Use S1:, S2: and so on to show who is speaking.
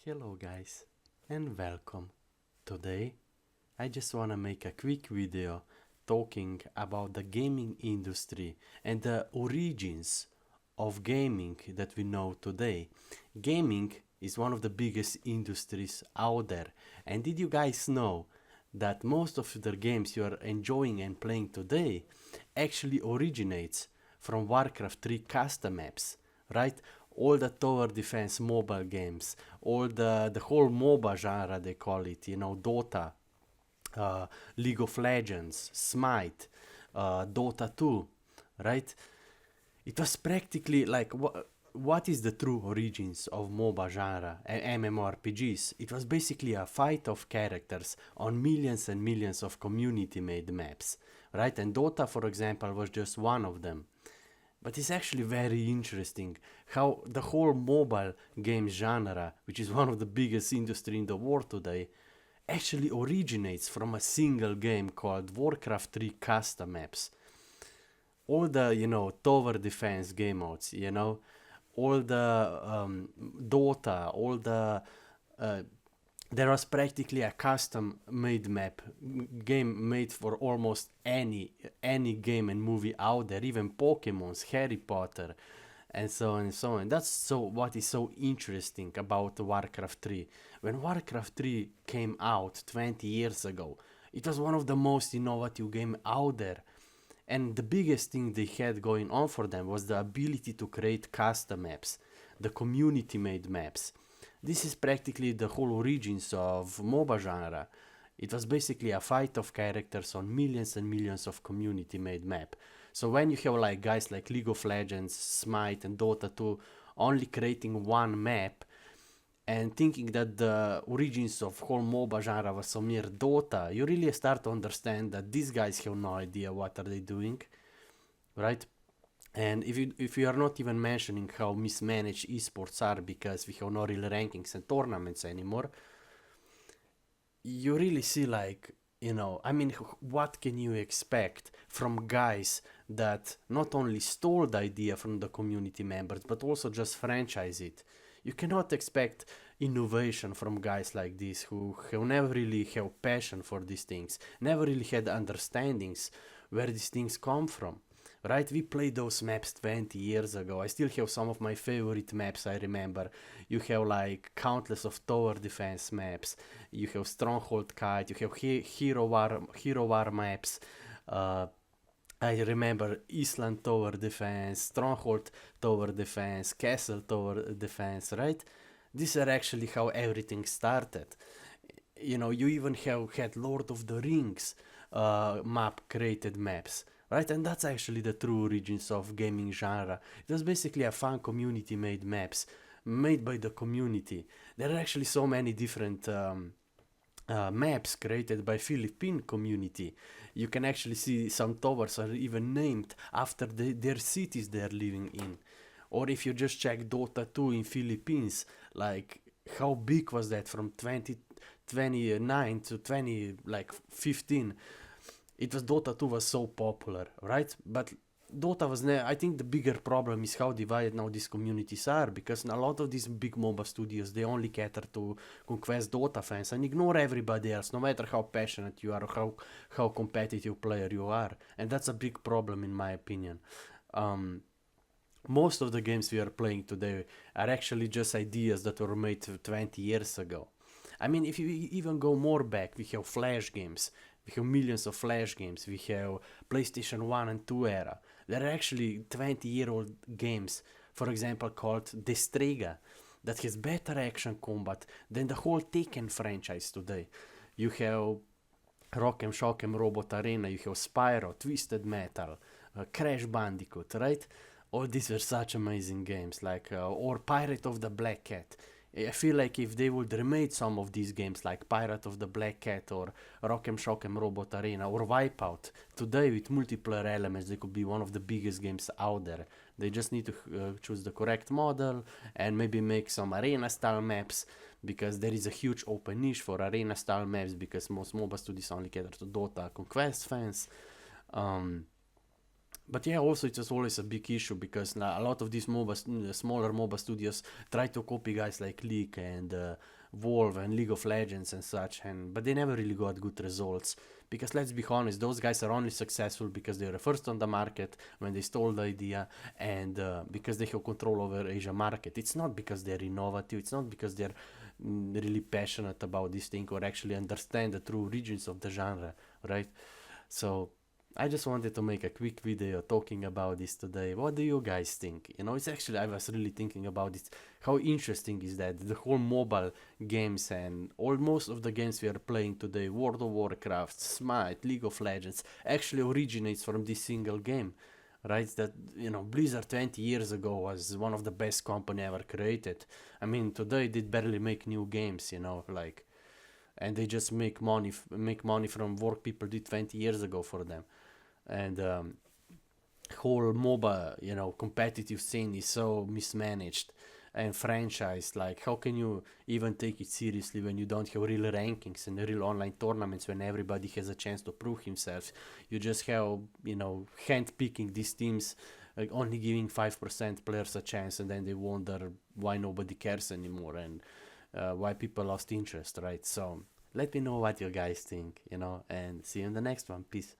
S1: Hello guys and welcome. Today I just wanna make a quick video talking about the gaming industry and the origins of gaming that we know today. Gaming is one of the biggest industries out there, and did you guys know that most of the games you are enjoying and playing today actually originates from Warcraft 3 custom maps, right? All the tower defense mobile games, all the whole MOBA genre they call it, DOTA, League of Legends, Smite, Dota 2, right? It was practically like what is the true origins of MOBA genre and MMORPGs? It was basically a fight of characters on millions and millions of community-made maps, right? And Dota, for example, was just one of them. But it's actually very interesting how the whole mobile game genre, which is one of the biggest industry in the world today, actually originates from a single game called Warcraft 3 custom maps. All the, tower defense game modes, all the Dota, all the there was practically a custom made game made for almost any game and movie out there, even Pokemon's, Harry Potter, and so on and so on. That's what is so interesting about Warcraft 3. When Warcraft 3 came out 20 years ago, it was one of the most innovative game out there. And the biggest thing they had going on for them was the ability to create custom maps, the community made maps. This is practically the whole origins of MOBA genre. It was basically a fight of characters on millions and millions of community-made map. So when you have like guys like League of Legends, Smite and Dota 2 only creating one map and thinking that the origins of whole MOBA genre was some mere Dota, you really start to understand that these guys have no idea what are they doing, right? And if you are not even mentioning how mismanaged esports are because we have no real rankings and tournaments anymore, you really see what can you expect from guys that not only stole the idea from the community members but also just franchise it? You cannot expect innovation from guys like this who never really have passion for these things, never really had understandings where these things come from. Right, we played those maps 20 years ago. I still have some of my favorite maps, I remember. You have like countless of tower defense maps. You have Stronghold Kite, you have Hero War maps. I remember Island Tower Defense, Stronghold Tower Defense, Castle Tower Defense, right? These are actually how everything started. You even have had Lord of the Rings map created maps. Right, and that's actually the true origins of gaming genre. It was basically a fun community-made maps, made by the community. There are actually so many different maps created by Philippine community. You can actually see some towers are even named after their cities they're living in. Or if you just check Dota 2 in Philippines, like how big was that from 2029 to 2015? It was Dota 2 was so popular, right? But Dota was I think the bigger problem is how divided now these communities are, because a lot of these big MOBA studios, they only cater to conquest Dota fans and ignore everybody else, no matter how passionate you are or how competitive player you are. And that's a big problem in my opinion. Most of the games we are playing today are actually just ideas that were made 20 years ago. I mean, if you even go more back, we have Flash games. We have millions of Flash games. We have PlayStation 1 and 2 era. There are actually 20-year-old games, for example, called Destrega, that has better action combat than the whole Tekken franchise today. You have Rock'em Shock'em Robot Arena, you have Spyro, Twisted Metal, Crash Bandicoot, right? All these were such amazing games, or Pirate of the Black Cat. I feel like if they would remake some of these games like Pirate of the Black Cat or Rock'em Shock'em Robot Arena or Wipeout, today with multiplayer elements, they could be one of the biggest games out there. They just need to choose the correct model and maybe make some arena style maps, because there is a huge open niche for arena style maps because most MOBA studios only cater to Dota Conquest fans. But yeah, also it's just always a big issue because a lot of these smaller MOBA studios try to copy guys like League and Valve and League of Legends and such, but they never really got good results. Because let's be honest, those guys are only successful because they were first on the market when they stole the idea, and because they have control over Asia market. It's not because they're innovative. It's not because they're really passionate about this thing or actually understand the true origins of the genre, right? So I just wanted to make a quick video talking about this today. What do you guys think? You know, it's actually, I was really thinking about this. How interesting is that? The whole mobile games and most of the games we are playing today, World of Warcraft, Smite, League of Legends, actually originates from this single game. Right? That, you know, Blizzard 20 years ago was one of the best company ever created. I mean, today they barely make new games, you know, like, and they just make money from work people did 20 years ago for them. And whole MOBA, you know, competitive scene is so mismanaged and franchised. Like, how can you even take it seriously when you don't have real rankings and real online tournaments when everybody has a chance to prove himself? You just have, you know, hand-picking these teams, like only giving 5% players a chance, and then they wonder why nobody cares anymore and why people lost interest, right? So let me know what you guys think, you know, and see you in the next one. Peace.